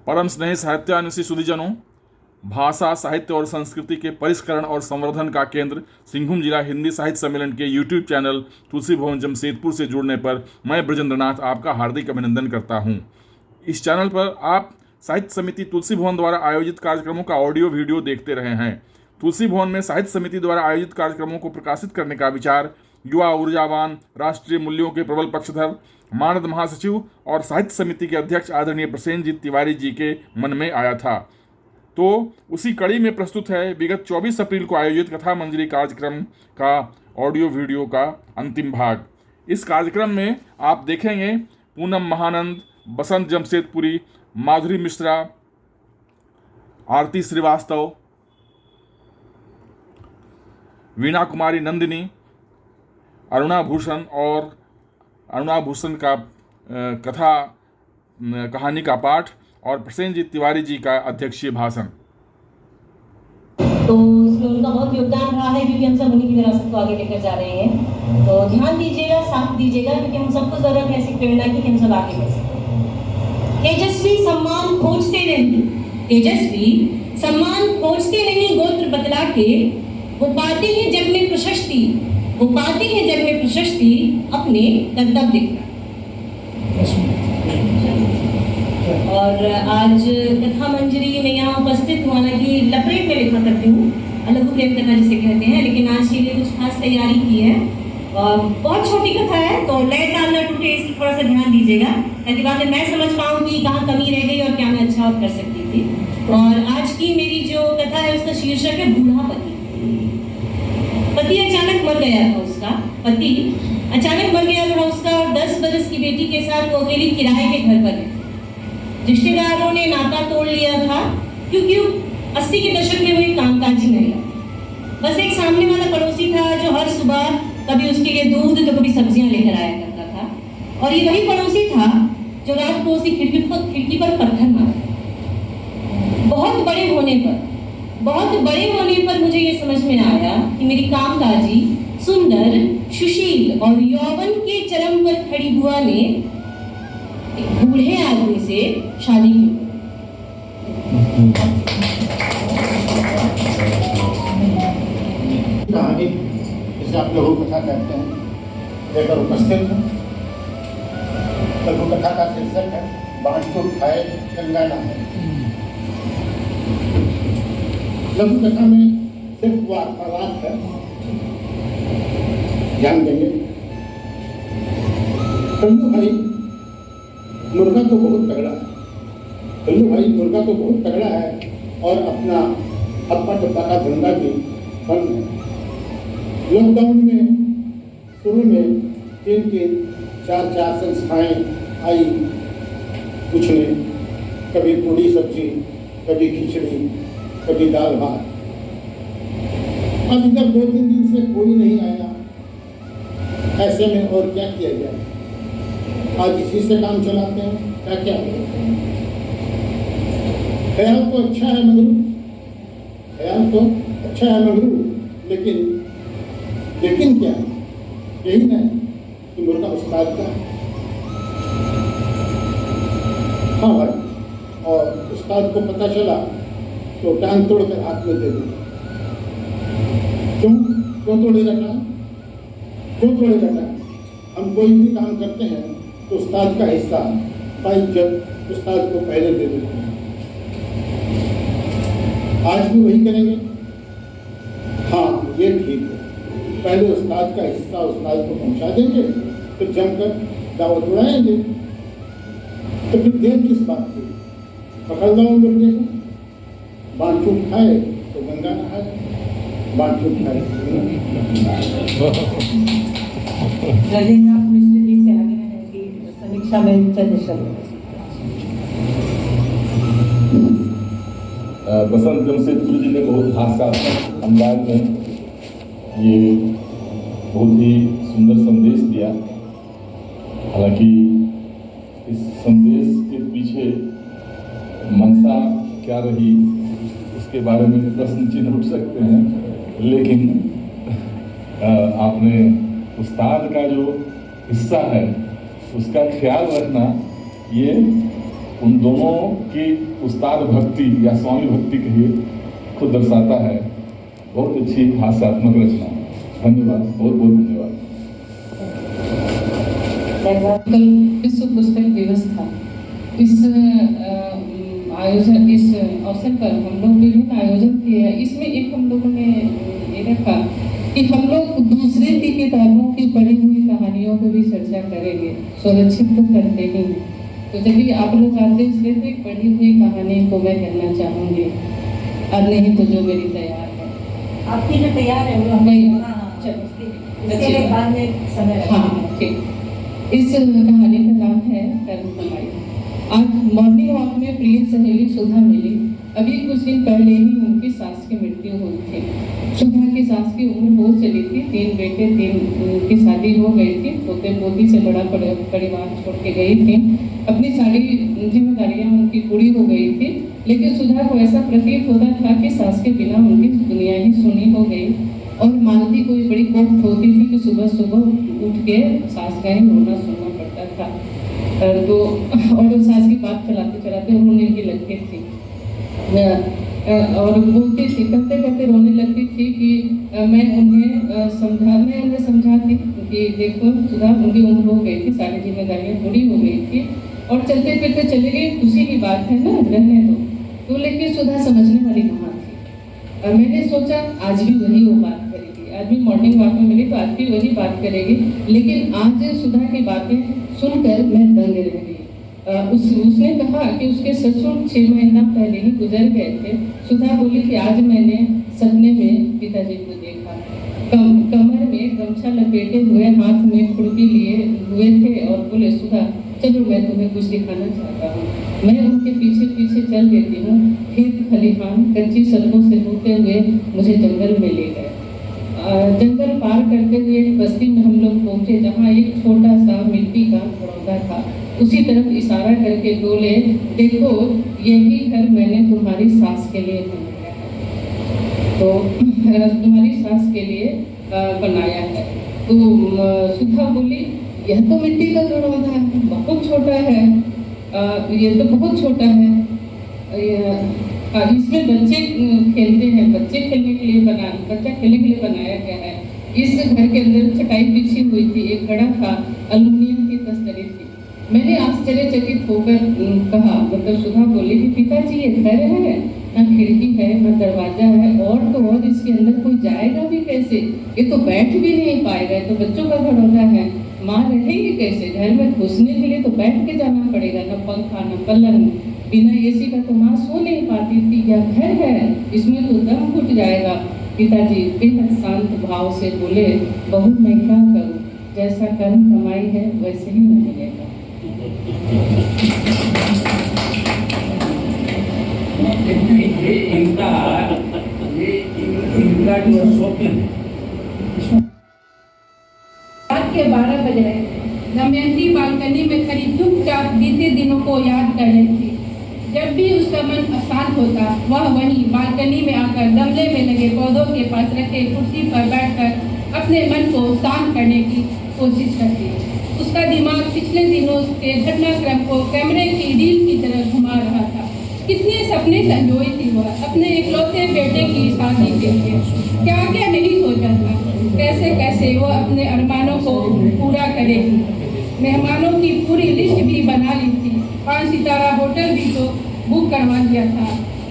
परम स्नेही साहित्यान्वेषी सुधीजनों, भाषा साहित्य और संस्कृति के परिष्करण और संवर्धन का केंद्र सिंहभूम जिला हिंदी साहित्य सम्मेलन के यूट्यूब चैनल तुलसी भवन जमशेदपुर से जुड़ने पर मैं ब्रजेंद्रनाथ आपका हार्दिक अभिनंदन करता हूं। इस चैनल पर आप साहित्य समिति तुलसी भवन द्वारा आयोजित कार्यक्रमों का ऑडियो वीडियो देखते रहे हैं। तुलसी भवन में साहित्य समिति द्वारा आयोजित कार्यक्रमों को प्रकाशित करने का विचार युवा ऊर्जावान राष्ट्रीय मूल्यों के प्रबल पक्षधर मानद महासचिव और साहित्य समिति के अध्यक्ष आदरणीय प्रसेनजीत तिवारी जी के मन में आया था। तो उसी कड़ी में प्रस्तुत है विगत 24 अप्रैल को आयोजित कथा मंजरी कार्यक्रम का ऑडियो वीडियो का अंतिम भाग। इस कार्यक्रम में आप देखेंगे पूनम महानंद, बसंत जमशेदपुरी, माधुरी मिश्रा, आरती श्रीवास्तव, वीणा कुमारी नंदिनी, अरुणा भूषण का कहानी का पाठ और प्रसेनजीत तिवारी जी का अध्यक्षीय भाषण। तो इसमें उनका बहुत योगदान रहा है क्योंकि हम सब उन्हीं की विरासत को आगे लेकर जा रहे हैं। तो ध्यान दीजिएगा, साथ दीजिएगा क्योंकि हम सबको जरूरत है ऐसी प्रेरणा की कि हम सब आगे बढ़ सकें। तेजस्वी सम्मान खोजते नहीं गोत्र बतला के, वो पाते हैं जग में प्रशस्ति अपने कर्तव्य का। और आज कथा मंजरी में यहाँ उपस्थित हुआ, हालांकि लपरेट में लिखा करती हूँ, लघु प्रेम कथा जिसे कहते हैं, लेकिन आज के लिए कुछ खास तैयारी की है। बहुत छोटी कथा है तो लय ताल न टूटे, इसलिए थोड़ा सा ध्यान दीजिएगा ताकि बाद में मैं समझ पाऊँ कि कहाँ कमी रह गई और क्या मैं अच्छा और कर सकती थी। और आज की मेरी जो कथा है उसका शीर्षक है बूढ़ा पति। पति अचानक मर गया था उसका और 10 बरस की बेटी के साथ वो अकेली किराए के घर पर है। रिश्तेदारों ने नाता तोड़ लिया था क्योंकि 80 के दशक में वो एक कामकाजी महिला, बस एक सामने वाला पड़ोसी था जो हर सुबह कभी उसके लिए दूध तो कभी सब्जियां लेकर आया करता था। और ये वही पड़ोसी था जो रात को उसकी खिड़की पर पत्थर मारा। बहुत बड़े होने पर मुझे ये समझ में आया कि मेरी कामकाजी, सुंदर, सुशील और यौवन के चरम पर खड़ी बुआ ने एक बूढ़े आदमी से शादी की। कहानी जिसे आप लघु कथा कहते हैं लेकर उपस्थित हैं। लघु कथा का शीर्षक है बांट को खाए गंगा नहाए। लघु कथा में सिर्फ वार्तालाप है, ध्यान देंगे। कल्लू भाई मुर्गा तो बहुत तगड़ा है और अपना हप्पा टप्पा का धंधा भी बंद है। लॉकडाउन में शुरू में 3-3, 4-4 संस्थाएं आई पूछने, कभी पूड़ी सब्जी, कभी खिचड़ी, कभी दाल भात। अब इधर 2-3 दिन से कोई नहीं आया, ऐसे में और क्या किया जाए। आज इसी से काम चलाते हैं, क्या ख्याल तो अच्छा है मगरू, लेकिन क्या यही नहीं कि मुर्गा उस्ताद का। हाँ भाई, और उस्ताद को पता चला तो टांग तोड़कर हाथ में दे दिया। क्यों तोड़ेगा टांग? हम कोई भी काम करते हैं तो उस्ताद का हिस्सा बाइक जब उस्ताद को पहले दे देते हैं। आज भी वही करेंगे। हाँ, ये ठीक है, पहले उस्ताद का हिस्सा उस्ताद को पहुंचा देंगे तो जमकर दावत उड़ाएंगे। तो फिर देर किस बात की? पकड़ लो मुर्गे को, बांट छूट खाए तो गंगा नहाए, बांट छूट खाए। समीक्षा में बसंत जमशेदपुर जी ने बहुत हास्यात्मक अंदाज में ये बहुत ही सुंदर संदेश दिया। हालांकि इस संदेश के पीछे मंशा क्या रही उसके बारे में प्रश्न चिन्ह उठ सकते हैं, लेकिन आपने उस्ताद का जो हिस्सा है उसका ख्याल रखना, ये उन दोनों की उस्ताद भक्ति या स्वामी भक्ति कहिए को दर्शाता है। बहुत अच्छी हास्यात्मक रचना है। धन्यवाद, बहुत बहुत धन्यवाद। कल विश्व पुस्तक दिवस था। इस आयोजन, इस अवसर पर हम लोग विभिन्न आयोजन किए हैं। इसमें एक हम लोगों ने ये रखा कि हम लोग दूसरे की किताबों की पढ़ी हुई कहानियों को भी चर्चा करेंगे, सुरक्षित तो करते ही हैं। तो जब भी आप लोग आते हैं इसलिए तो एक पढ़ी हुई कहानी को मैं कहना चाहूँगी, और नहीं तो जो मेरी तैयार है। आपकी जो तैयार है वो नहीं, चलो इसके लिए बाद में समय हाँ ठीक। इस कहानी का नाम है कर्म कमाई। आज मॉर्निंग वॉक में प्रिय सहेली सुधा मिली। अभी कुछ दिन पहले ही उनकी सास की मृत्यु हुई थी। सुधा की सास की उम्र हो चली थी, 3 बेटे 3 की शादी हो गई थी, पोते पोती से बड़ा परिवार छोड़ के गई थी। अपनी सारी जिम्मेदारियां उनकी पूरी हो गई थी, लेकिन सुधा को ऐसा प्रतीत होता था कि सास के बिना उनकी दुनिया ही सुनी हो गई। और मालती कोई बड़ी कोफ्त होती थी कि सुबह सुबह उठ के सास का ही रोना सुनना पड़ता था। तो और सास की बात चलाते चलाते रोने की लगती थी और बोलती थी, कहते कहते रोने लगती थी कि मैं उन्हें समझाती कि देखो सुधा, उनकी उम्र हो गई थी, सारी जिम्मेदारियां पूरी हो गई थी और चलते फिरते चले गए, खुशी की बात है ना, रहने दो। तो लेकिन सुधा समझने वाली कहाँ थी। मैंने सोचा आज भी वही वो बात करेगी, आज भी मॉर्निंग वॉक में मिली तो आज भी वही बात करेगी। लेकिन आज सुधा की बातें सुनकर मैं दंग रह गई। उसने कहा कि उसके ससुर 6 महीना पहले ही गुजर गए थे। सुधा बोली कि आज मैंने सपने में पिताजी को देखा, कमर में गमछा लपेटे हुए, हाथ में खुरपी लिए हुए थे और बोले, सुधा चलो मैं तुम्हें कुछ दिखाना चाहता हूँ। मैं उनके पीछे पीछे चल देती हूँ। खेत खलिहान कच्ची सड़कों से होते हुए मुझे जंगल में ले गए। जंगल पार करते हुए बस्ती में हम लोग पहुँचे, जहाँ एक छोटा सा मिट्टी का घरौंदा था। उसी तरफ इशारा करके बोले, देखो यही घर मैंने तुम्हारी सास के लिए बनाया है। तो तुम्हारी सास के लिए बनाया है। तो सुधा बोली, यह तो मिट्टी का घरौंदा है, बहुत छोटा है, ये तो बहुत छोटा है, इसमें बच्चे खेलते हैं, बच्चा खेलने के लिए बनाया गया है। इस घर के अंदर चटाई बिछी हुई थी, एक घड़ा था, एल्युमिनियम की तस्तरी थी। मैंने आश्चर्यचकित होकर कहा, मतलब सुधा बोली कि पिताजी ये घर है, ना खिड़की है ना दरवाजा है, और तो और इसके अंदर कोई जाएगा भी कैसे, ये तो बैठ भी नहीं पाएगा, तो बच्चों का घरौंदा है, माँ रहेगी कैसे, घर में घुसने के लिए तो बैठ के जाना पड़ेगा, न पंखा न पलंग, बिना एसी का तो माँ सो नहीं पाती थी, यह घर है, इसमें तो दम घुट जाएगा। पिताजी बेहद शांत भाव से बोले, बहू मैं क्या करूँ, जैसा कर्म कमाई है वैसे ही न मिलेगा। रात के 12 बज रहे थे। दमयंती बालकनी में खड़ी चुपचाप बीते दिनों को याद कर रही थी। जब भी उसका मन अशांत होता, वह वहीं बालकनी में आकर गमले में लगे पौधों के पास रखे कुर्सी पर बैठकर अपने मन को शांत करने की कोशिश करती। उसका दिमाग पिछले दिनों के घटनाक्रम को कैमरे की रील की तरह घुमा रहा था। कितने सपने संजोई थी वह अपने इकलौते बेटे की शादी के लिए। क्या क्या नहीं सोचा था, कैसे कैसे वह अपने अरमानों को पूरा करेगी। मेहमानों की पूरी लिस्ट भी बना ली थी। 5 सितारा होटल भी तो बुक करवा दिया था,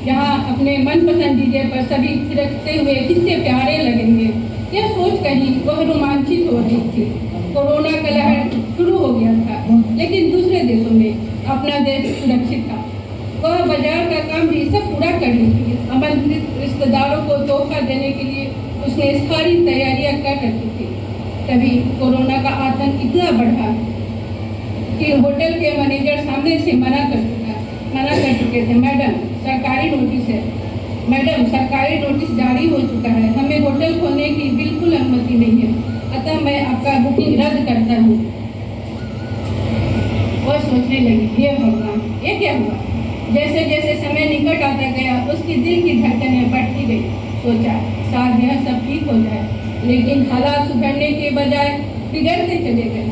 जहाँ अपने मनपसंद डीजे पर सभी थिरकते हुए कितने प्यारे लगेंगे। यह सोच कहीं वह रोमांचित हो रही थी। कोरोना का लहर शुरू हो गया था, लेकिन दूसरे देशों में अपना देश सुरक्षित था। वह बाजार का काम भी सब पूरा कर ली थी। आमंत्रित रिश्तेदारों को तोहफा देने के लिए उसने सारी तैयारियां कर रखी थी। तभी कोरोना का आतंक इतना बढ़ा कि होटल के मैनेजर सामने से मना कर चुके थे। मैडम सरकारी नोटिस जारी हो चुका है, हमें होटल खोलने की बिल्कुल अनुमति नहीं है, अतः मैं आपका बुकिंग रद्द करता हूँ। वह सोचने लगी, हे भगवान ये क्या हुआ। जैसे जैसे समय निकट आता गया उसकी दिल की धड़कनें बढ़ती गई। सोचा शायद यह सब ठीक हो जाए, लेकिन हालात सुधरने के बजाय बिगड़ते चले गए।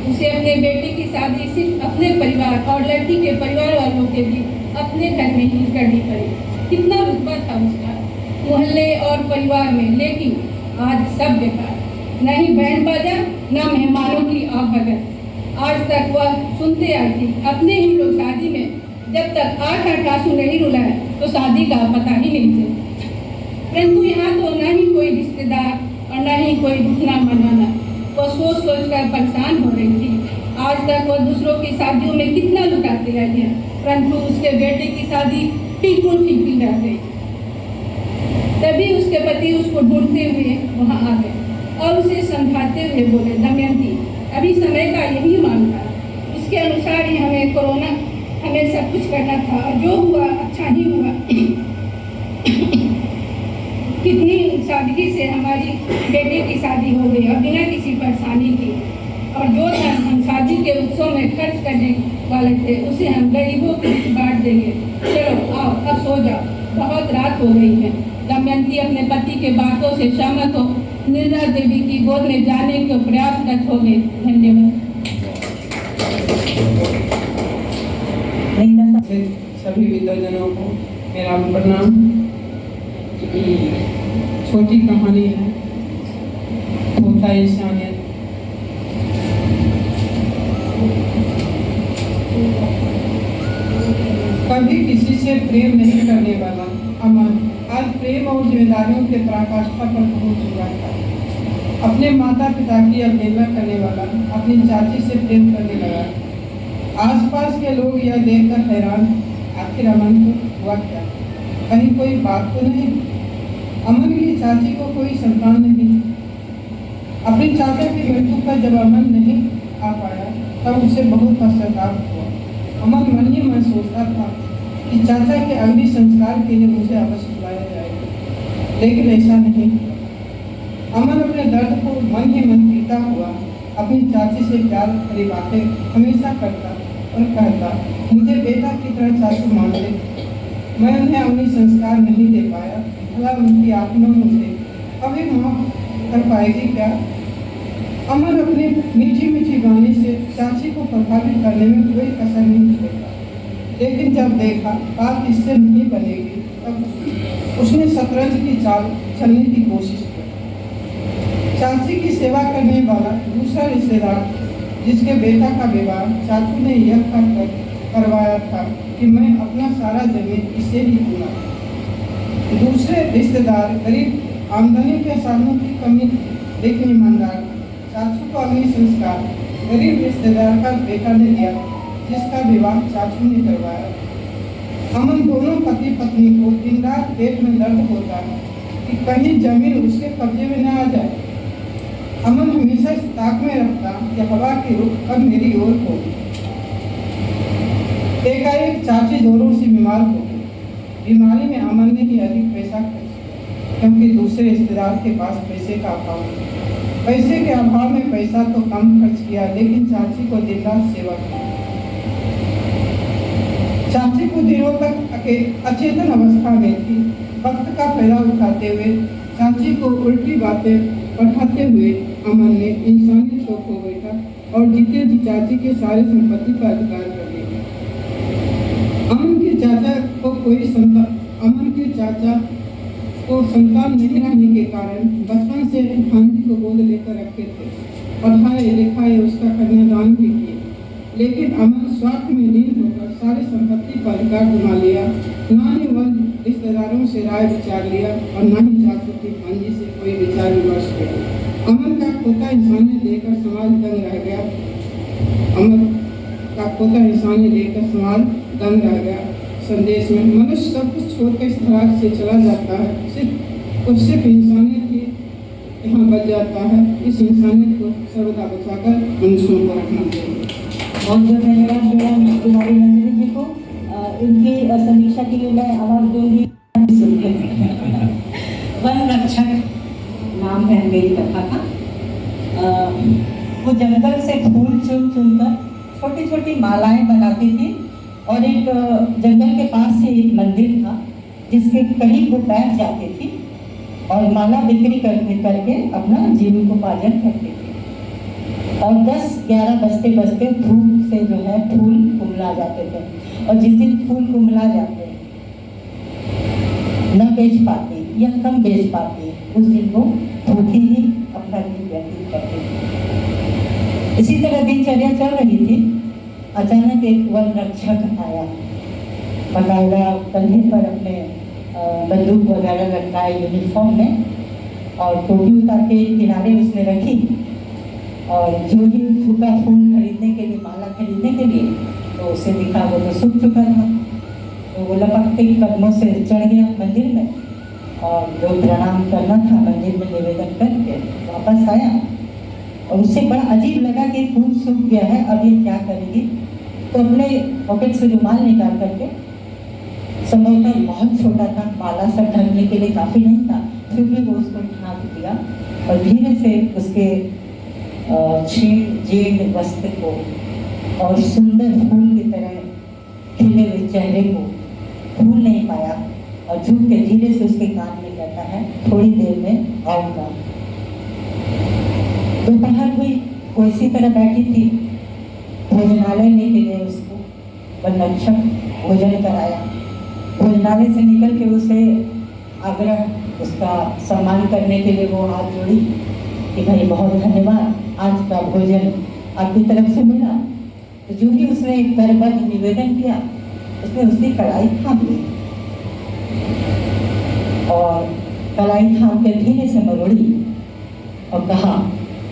उसे अपने बेटे की शादी सिर्फ अपने परिवार और लड़की के परिवार वालों के भी अपने घर में ही करनी पड़ी। कितना रुतबा था उसका मोहल्ले और परिवार में, लेकिन आज सब बेकार, न ही बैंड बाजा न मेहमानों की आभगत। आज तक वह सुनते आई थी अपने ही लोग शादी में जब तक 8 आंसू नहीं रुलाए तो शादी का पता ही नहीं चलता। परंतु यहाँ तो न ही कोई रिश्तेदार और न ही कोई रुकना मनाना। वह सोच सोच कर परेशान हो रही थी। आज तक वह दूसरों की शादियों में कितना लुटाती रही है, परंतु उसके बेटे की शादी बिल्कुल फीकी रह गई। तभी उसके पति उसको ढूंढते हुए वहाँ आ गए और उसे समझाते हुए बोले, दमयंती, अभी समय का यही मांग था, उसके अनुसार ही हमें सब कुछ करना था और जो हुआ अच्छा ही हुआ। कितनी सादगी से हमारी बेटे की शादी हो गई और बिना किसी परेशानी की, और जो धन हम शादी के उत्सव में खर्च करने वाले थे उसे हम गरीबों के बीच बांट देंगे। चलो आओ अब सो जाओ, बहुत रात हो गई है। दमयंती अपने पति के बातों से सहमत हो निर्मला देवी की गोद में जाने के प्रयासरत हो गए। धन्यवाद। सभी विद्वजनों को मेरा प्रणाम। छोटी कहानी है, होता इंसानियत। कभी किसी से प्रेम नहीं करने वाला अमन आज प्रेम और जिम्मेदारियों के पराकाष्ठा पर पहुंच चुका था। अपने माता पिता की अवहेलना करने वाला अपनी चाची से प्रेम करने लगा। आसपास के लोग यह देखकर हैरान, आखिर अमन को हुआ क्या, कहीं कोई बात तो नहीं। अमन की चाची को कोई संतान नहीं। अपनी चाचा की मृत्यु पर जब अमन नहीं आ पाया तब उसे बहुत पश्चाताप हुआ। अमन मन ही मन सोचता था कि चाचा के अग्नि संस्कार के लिए मुझे अवश्य बुलाया जाएगा, लेकिन ऐसा नहीं। अमन अपने दर्द को मन ही मन पीता हुआ अपनी चाची से प्यार भरी बातें हमेशा करता और कहता, मुझे बेटा की तरह चाचू मान ले। मैं उन्हें अग्नि संस्कार नहीं दे पाया, भला उनकी आत्मा मुझे कभी माफ कर पाएगी क्या। अमन अपने मीठी मीठी गाने से चाची को प्रभावित करने में कोई कसर नहीं छोड़ा, लेकिन जब देखा बात इससे नहीं बनेगी तब उसने शतरंज की चाल चलने की कोशिश की। चाची की सेवा करने वाला दूसरा रिश्तेदार जिसके बेटा का विवाह चाचू ने यह कर करवाया था कि मैं अपना सारा जमीन इसे ही दूंगा। दूसरे रिश्तेदार गरीब आमदनी के साधनों की कमी देखने ईमानदार चाचू को अग्नि संस्कार गरीब रिश्तेदार का बेटा ने दिया जिसका विवाह चाचू ने करवाया। अमन दोनों पति पत्नी को दिन रात पेट में दर्द होता है कि कहीं जमीन उसके कब्जे में न आ जाए। अमन हमेशा इस ताक में रखता कि हवा की रुख कब मेरी ओर होगी। एकाएक चाची जोरों से बीमार हो गई। बीमारी में अमन ने ही अधिक पैसा खर्च क्योंकि दूसरे रिश्तेदार के पास पैसे का अभाव है। पैसे के अभाव में पैसा तो कम खर्च किया, लेकिन चाची को दिन रात सेवा की। चाची को दिनों तक अचेतन अवस्था में थी। वक्त का फायदा उठाते हुए चाची को उल्टी बातें पढ़ाते हुए अमन ने इंसानियत को खो बैठा और जीते जी चाची के सारे संपत्ति का अधिकार कर लिया। अमन के चाचा को संतान नहीं रहने के कारण बचपन से भांजी को गोद लेकर रखे थे। पढ़ाए लिखाए उसका कन्यादान भी किए, लेकिन अमन स्वार्थ में लीन होकर सारी संपत्ति का अधिकार जमा लिया। न ही वह रिश्तेदारों से राय विचार लिया और न ही चाचू की भांजी से कोई विचार विमर्श किया। अमन का खोता इंसानियत लेकर समाज दंग रह गया। अमन का खोता इंसानियत लेकर समाज दंग रह गया। संदेश में मनुष्य सब कुछ छोड़कर इस धरातल से चला जाता है, सिर्फ इंसानियत ही यहाँ बच जाता है। इस इंसानियत को सर्वदा बचाकर मनुष्यों को रखना चाहिए। बहुत बहुत धन्यवाद कुमारी नंदिनी जी को। इनकी समीक्षा के लिए मैं आवाज दूंगी। वन रक्षक नाम है मेरी कथा का। वो जंगल से फूल चुनकर छोटी छोटी मालाएं बनाती थी और एक जंगल के पास से एक मंदिर था जिसके करीब वो बैठ जाती थी और माला बिक्री करके अपना जीविकोपार्जन करती थी। और 10-11 बजते बजते धूप से जो है फूल कुमला जाते थे। और जिस दिन फूल कुमला जाते न बेच पाती या कम बेच पाती, उस दिन वो भूखी ही अपना दिन व्यतीत करती थी। इसी तरह दिनचर्या चल रही थी। अचानक एक वन रक्षक आया, बकायदा कंधे पर अपने बंदूक वगैरह लटकाए यूनिफॉर्म में, और टोपी उतार के किनारे उसने रखी। और जो ही झुका फूल खरीदने के लिए, माला खरीदने के लिए, तो उसे दिखा वो तो सूख चुका था। तो वो लपकते कदमों से चढ़ गया मंदिर में, और जो प्रणाम करना था मंदिर में निवेदन करके वापस आया। और उसे बड़ा अजीब लगा कि फूल सूख गया है, अब ये क्या करेगी। तो अपने पॉकेट से रुमाल निकाल करके, संभवतः बहुत छोटा था, माला सब ढकने के लिए काफ़ी नहीं था, फिर भी वो उसको ढांक दिया और धीरे से उसके छीन जीर्ण वस्त्र को और सुंदर फूल की तरह खिले हुए चेहरे को भूल नहीं पाया, और झुक के धीरे से उसके कान में कहता है, थोड़ी देर में आऊँगा। दोपहर हुई, वो इसी तरह बैठी थी। भोजनालय लेके गए उसको, वन रक्षक भोजन कराया। भोजनालय से निकल के उसे आग्रह, उसका सम्मान करने के लिए वो हाथ जोड़ी कि भाई बहुत धन्यवाद, आज का भोजन आपकी तरफ से मिला। तो जो ही उसने एक करबद्ध निवेदन किया, उसने उसकी कलाई थाम ली और कलाई थाम के धीरे से मरोड़ी और कहा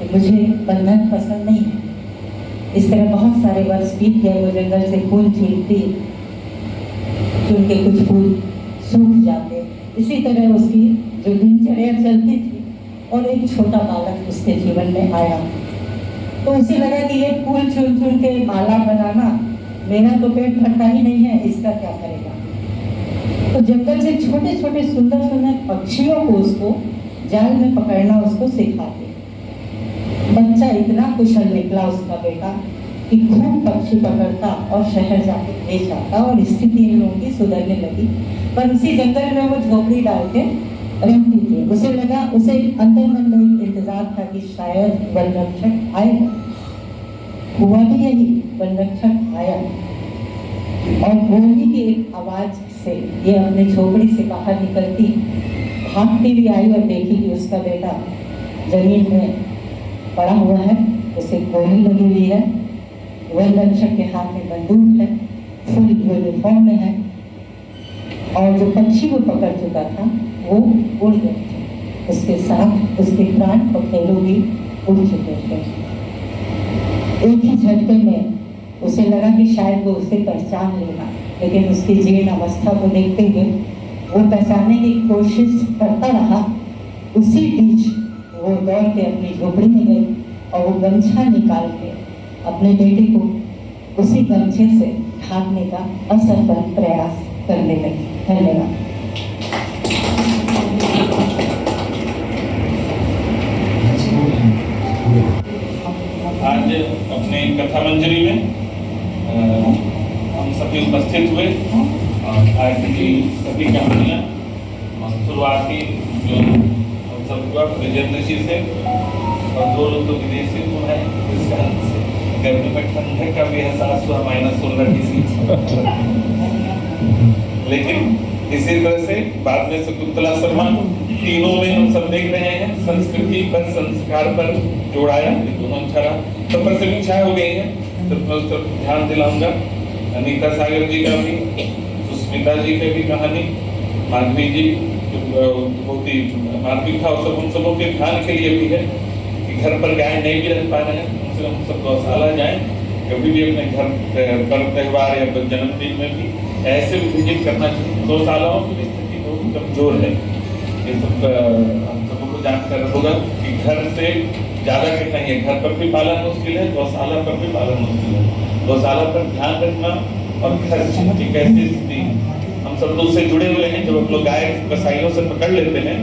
कि मुझे बंधन पसंद नहीं है। इस तरह बहुत सारे वर्ष बीत गए। वो जंगल से फूल चुनती, चुन के कुछ फूल सूख जाते। इसी तरह उसकी जो दिनचर्या चलती थी, और एक छोटा बालक उसके जीवन में आया। तो उसे लगा कि ये फूल चुन चुन के माला बनाना, मेरा तो पेट भरता ही नहीं है, इसका क्या करेगा। तो जंगल से छोटे छोटे सुंदर सुंदर पक्षियों को उसको जाल में पकड़ना उसको सिखाते। बच्चा इतना कुशल निकला उसका बेटा कि खूब पक्षी पकड़ता और शहर जाके बेच आता, और स्थिति इन लोगों की सुधरने लगी। पर उसी जंगल में वो झोपड़ी डाल के रहती थी। उसे लगा, उसे अंदर मन में इंतजार था कि शायद वन रक्षक आएगा। हुआ भी यही, वन रक्षक आया और गोली की एक आवाज से ये अपनी झोपड़ी से बाहर निकलती, भागती भी आई और देखी कि उसका बेटा जमीन में पड़ा हुआ है, उसे गोली लगी हुई है। वन रक्षक के हाथ में बंदूक है, फुल यूनिफॉर्म में है, और जो पक्षी वो पकड़ चुका था वो उड़ गए थे। उसके साथ उसके प्राण पखेरु भी उड़ चुके थे। एक ही झटके में उसे लगा कि शायद वो उसे पहचान लेगा, लेकिन उसकी जीर्ण अवस्था को देखते हुए वो पहचानने की कोशिश करता रहा। उसी बीच वो दौड़ के अपनी झोपड़ी में गई और वो गमछा निकाल के अपने बेटे को उसी गमछे से ढांकने का असफल प्रयास करने लगी। धन्यवाद। आज अपने कथा मंजरी में हम सभी उपस्थित हुए और आज की सभी कहानियाँ शुरुआती जो हम सब हुआ ब्रजेंद्र जी से, और 2 लोग तो विदेशी तो है, इस कारण से गर्मी में ठंडे का भी एहसास हुआ -16 डिग्री। लेकिन इसी तरह से बाद में शकुंतला शर्मा, तीनों में हम सब देख रहे हैं संस्कृति पर संस्कार पर जोड़ाया, ये दोनों अच्छा रहा। सब पर सभी छाया हो गई है, तो ध्यान दिलाऊंगा। अनीता सागर जी का भी, सुस्मिता जी की भी कहानी, माधवी जी बहुत ही माधवी था, और सब उन सबों के ध्यान के लिए भी है कि घर पर गाय नहीं भी रह पा रहे हैं, उनसे हम सब गौशाला जाएं, कभी भी अपने घर पर त्यौहार या जन्मदिन में भी ऐसे विजिट करना चाहिए। गौशालाओं की स्थिति बहुत कमजोर है, ये सब हम सबों को जानकर होगा कि घर से ज़्यादा कठिनाई है। घर पर भी पालन मुश्किल है, गौशाला पर भी पालन मुश्किल है। गौशाला पर ध्यान रखना और खर्च की कैसी स्थिति, हम सब लोग से जुड़े हुए हैं। जब हम लोग गाय कसाईयों से पकड़ लेते हैं,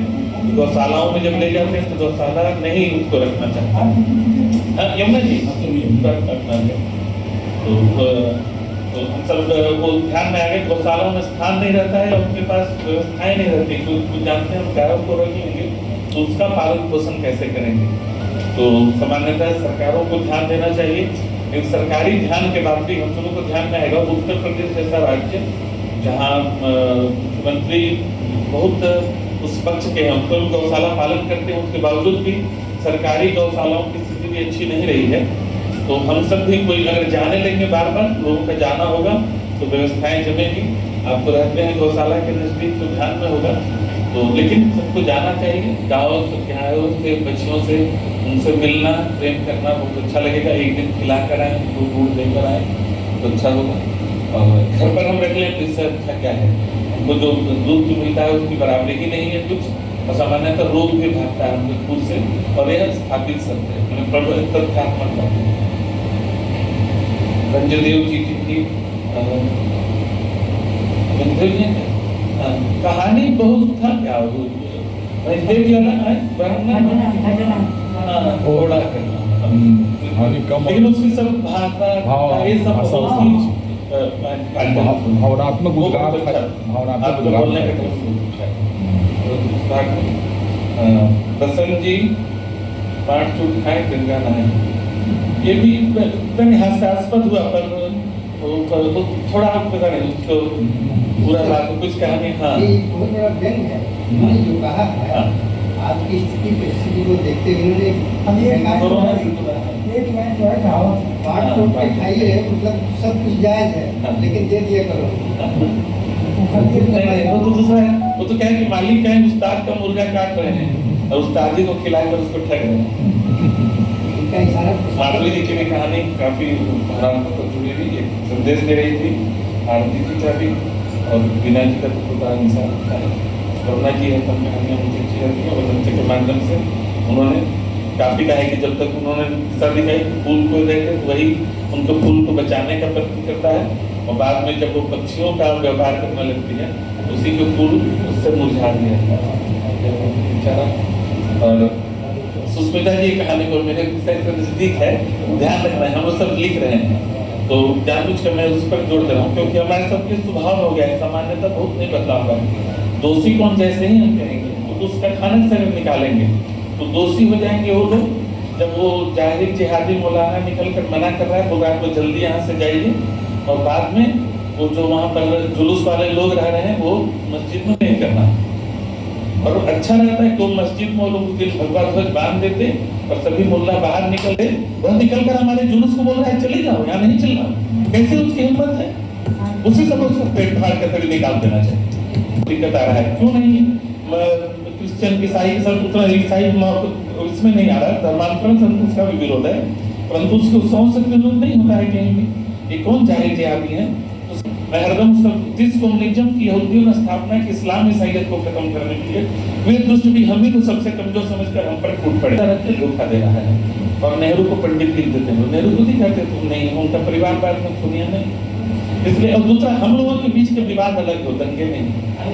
गौशालाओं में जब ले जाते हैं तो गौशाला नहीं उसको रखना चाहता। यमुना जी रखना है तो हम सब वो ध्यान में आ गए। गौशालाओं में स्थान नहीं रहता है, उनके पास व्यवस्थाएं नहीं रहती, तो जानते हैं हम गायों को रखेंगे तो उसका पालन पोषण कैसे करेंगे। तो सामान्यतः सरकारों को ध्यान देना चाहिए, लेकिन सरकारी ध्यान के बाद भी हम सबों को ध्यान में आएगा उत्तर प्रदेश जैसा राज्य जहाँ मुख्यमंत्री बहुत उस पक्ष के हैं, उनको गौशाला पालन करते हैं, उसके बावजूद भी सरकारी गौशालाओं की स्थिति भी अच्छी नहीं रही है। तो हम सब भी कोई अगर जाने लेंगे बार बार लोगों का जाना होगा तो व्यवस्थाएं जमेगी। आप तो रहते हैं गौशाला के नजदीक तो ध्यान में होगा, तो लेकिन सबको जाना चाहिए, गाँव से बच्चियों से उनसे मिलना प्रेम करना बहुत अच्छा लगेगा। एक दिन खिला कर आए, उनको दूध देकर आए तो अच्छा होगा, और घर पर हम रख लें तो इससे अच्छा क्या है। हमको जो दूध मिलता है उसकी बराबरी ही नहीं है कुछ, और सामान्यतः रोग भी भागता है हमके खुद से, और यह स्थापित सत्य है, तथ्यात्मक बात है। रंजदेव जी की कहानी बहुत था, क्या रंजदेव जी घोड़ा करना, लेकिन उसकी सब भाषा ये सब भावनात्मक बोलने बसंत जी पाठ चूट खाए गंगा नहाए, ये भी हास्यास्पद हुआ, पर थोड़ा पता नहीं उसको पूरा बात कुछ कहानी। हाँ, बहुत बड़ा व्यंग है उन्होंने जो कहा है। आज की स्थिति परिस्थिति को देखते हुए पाठ चोट के खाइए, मतलब सब कुछ जायज है, लेकिन दे दिया करो। वो तो दूसरा है, वो तो क्या है कि मालिक क्या है, उस्ताद का मुर्गा काट रहे हैं और उस्तादी को खिलाकर उसको ठग रहे हैं। माधवी जी की भी कहानी काफी भावनात्मक जुड़ी हुई, एक संदेश दे रही थी। आरती जी का भी और बीना जी का तो खुदा इंसान है, करुणा जी है, सब कहानियाँ मुझे अच्छी लगती है। और बच्चे के माध्यम से उन्होंने काफी कहा है कि जब तक उन्होंने सर दिखाई फूल को देखे वही उनको फूल को बचाने का प्रयत्न करता है, और बाद में जब वो पक्षियों का व्यवहार करने लगती है उसी के फूल उससे मुरझा दिया बेचारा। और सुष्मिता जी की कहानी को मेरे नजदीक है, ध्यान रखना है, हम लोग सब लिख रहे हैं तो जानबूझ कर मैं उस पर जोड़ दे रहा हूँ, क्योंकि हमारे सबके स्वभाव हो गया है, सामान्यतः बहुत नहीं बदलाव हुआ है। दोषी कौन, जैसे ही हम कहेंगे तो उसका खाना से अगर निकालेंगे तो दोषी हो जाएंगे वो लोग। जब वो जाहिर जिहादी मौलाना निकल कर मना कर रहा है तो रात को जल्दी यहाँ से जाइए, और बाद में वो जो वहाँ पर जुलूस वाले लोग रह रहे हैं वो मस्जिद में नहीं करना। और अच्छा रहता है तो मस्जिद में लोग उस दिन भगवा ध्वज बांध देते और सभी मुल्ला बाहर निकलते, वह निकलकर हमारे जुलूस को बोल रहा है चले जाओ, यहाँ नहीं चलना। कैसे उसकी हिम्मत है? उसी समय उसको पेट फाड़ कर तभी निकाल देना चाहिए। दिक्कत आ रहा है, क्यों नहीं क्रिश्चियन ईसाई सब उतना ईसाई इसमें नहीं आ रहा है, धर्मांतरण सब उसका भी विरोध है, परंतु उसके उत्सवों से विरोध नहीं होता है कहीं भी। ये कौन जाहिर जिहादी है? मैं हरदम जिस कम्युनिज्म की यहूदियों ने स्थापना की इस्लाम ईसाइयत को खत्म करने के लिए, वे दुष्ट भी हम ही को सबसे कमजोर समझकर हम पर फूट पड़े, धोखा दे रहा है। और नेहरू को पंडित लिख देते हैं, नेहरू खुद ही कहते तुम नहीं, उनका परिवार बाद में दुनिया नहीं। इसलिए और दूसरा हम लोगों के बीच के विवाद अलग हो, दंगे नहीं,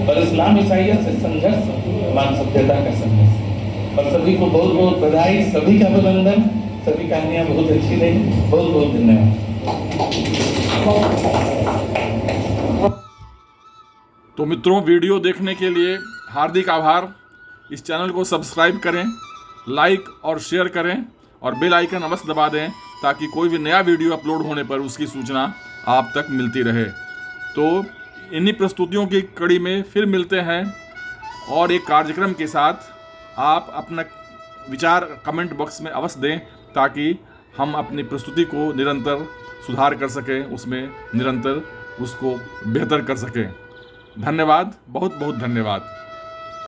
पर इस्लाम ईसाइयत से संघर्ष मान सभ्यता का संघर्ष। और सभी को बहुत बहुत बधाई, सभी का अभिनंदन, सभी कहानियाँ बहुत अच्छी रही, बहुत बहुत धन्यवाद। तो मित्रों, वीडियो देखने के लिए हार्दिक आभार। इस चैनल को सब्सक्राइब करें, लाइक और शेयर करें, और बेल आइकन अवश्य दबा दें ताकि कोई भी नया वीडियो अपलोड होने पर उसकी सूचना आप तक मिलती रहे। तो इन्हीं प्रस्तुतियों की कड़ी में फिर मिलते हैं और एक कार्यक्रम के साथ। आप अपना विचार कमेंट बॉक्स में अवश्य दें ताकि हम अपनी प्रस्तुति को निरंतर सुधार कर सकें, उसमें निरंतर उसको बेहतर कर सकें। धन्यवाद, बहुत बहुत धन्यवाद।